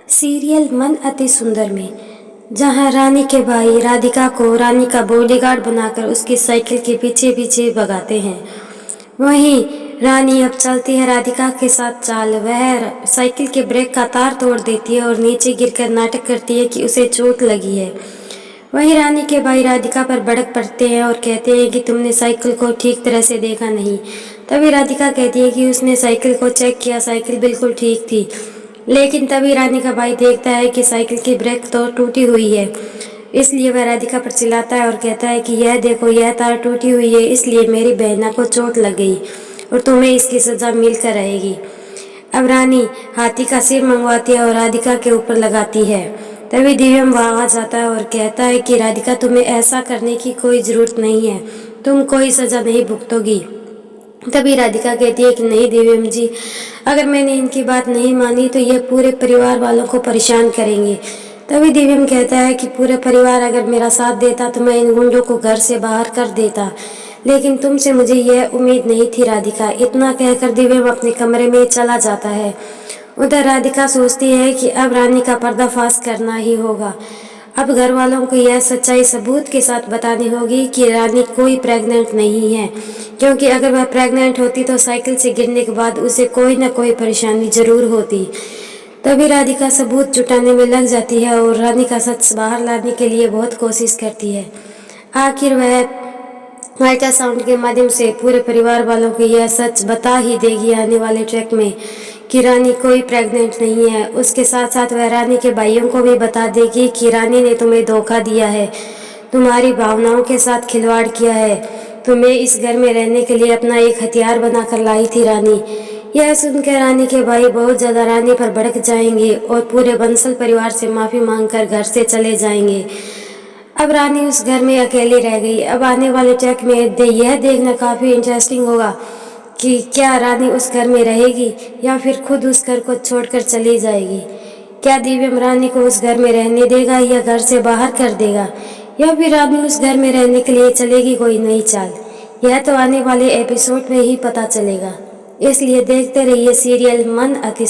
Serial मन अति सुंदर में जहां रानी के भाई राधिका को रानी का बॉडीगार्ड बनाकर उसकी साइकिल के पीछे पीछे भगाते हैं, वहीं रानी अब चलती है राधिका के साथ चाल। वह साइकिल के ब्रेक का तार तोड़ देती है और नीचे गिरकर नाटक करती है कि उसे चोट लगी है। वहीं रानी के भाई राधिका पर भड़क पड़ते हैं और कहते हैं कि तुमने साइकिल को ठीक तरह से देखा नहीं। तभी राधिका कहती है कि उसने साइकिल को चेक किया, साइकिल बिल्कुल ठीक थी। लेकिन तभी रानी का भाई देखता है कि साइकिल की ब्रेक तो टूटी हुई है, इसलिए वह राधिका पर चिल्लाता है और कहता है कि यह देखो, यह तार टूटी हुई है, इसलिए मेरी बहना को चोट लग गई और तुम्हें इसकी सजा मिलकर रहेगी। अब रानी हाथी का सिर मंगवाती है और राधिका के ऊपर लगाती है। तभी दिव्यम वहां आ जाता है और कहता है कि राधिका, तुम्हें ऐसा करने की कोई ज़रूरत नहीं है, तुम कोई सज़ा नहीं भुगतोगी। तभी राधिका कहती है कि नहीं दिव्यम जी, अगर मैंने इनकी बात नहीं मानी तो ये पूरे परिवार वालों को परेशान करेंगे। तभी दिव्यम कहता है कि पूरे परिवार अगर मेरा साथ देता तो मैं इन गुंडों को घर से बाहर कर देता, लेकिन तुमसे मुझे यह उम्मीद नहीं थी राधिका। इतना कहकर दिव्यम अपने कमरे में चला जाता है। उधर राधिका सोचती है कि अब रानी का पर्दाफाश करना ही होगा। अब घर वालों को यह सच्चाई सबूत के साथ बतानी होगी कि रानी कोई प्रेग्नेंट नहीं है, क्योंकि अगर वह प्रेग्नेंट होती तो साइकिल से गिरने के बाद उसे कोई न कोई परेशानी जरूर होती। तभी राधिका सबूत जुटाने में लग जाती है और रानी का सच बाहर लाने के लिए बहुत कोशिश करती है। आखिर वह अल्ट्रासाउंड के माध्यम से पूरे परिवार वालों को यह सच बता ही देगी आने वाले ट्रैक में कि रानी कोई प्रेग्नेंट नहीं है। उसके साथ साथ वह रानी के भाइयों को भी बता देगी कि रानी ने तुम्हें धोखा दिया है, तुम्हारी भावनाओं के साथ खिलवाड़ किया है, तुम्हें इस घर में रहने के लिए अपना एक हथियार बनाकर लाई थी रानी। यह सुनकर रानी के भाई बहुत ज़्यादा रानी पर भड़क जाएंगे और पूरे बंसल परिवार से माफ़ी मांगकर घर से चले जाएंगे। अब रानी उस घर में अकेली रह गई। अब आने वाले ट्रैक में यह देखना काफ़ी इंटरेस्टिंग होगा कि क्या रानी उस घर में रहेगी या फिर खुद उस घर को छोड़कर चली जाएगी। क्या दिव्यम रानी को उस घर में रहने देगा या घर से बाहर कर देगा, या फिर रानी उस घर में रहने के लिए चलेगी कोई नई चाल। यह तो आने वाले एपिसोड में ही पता चलेगा, इसलिए देखते रहिए सीरियल मन अति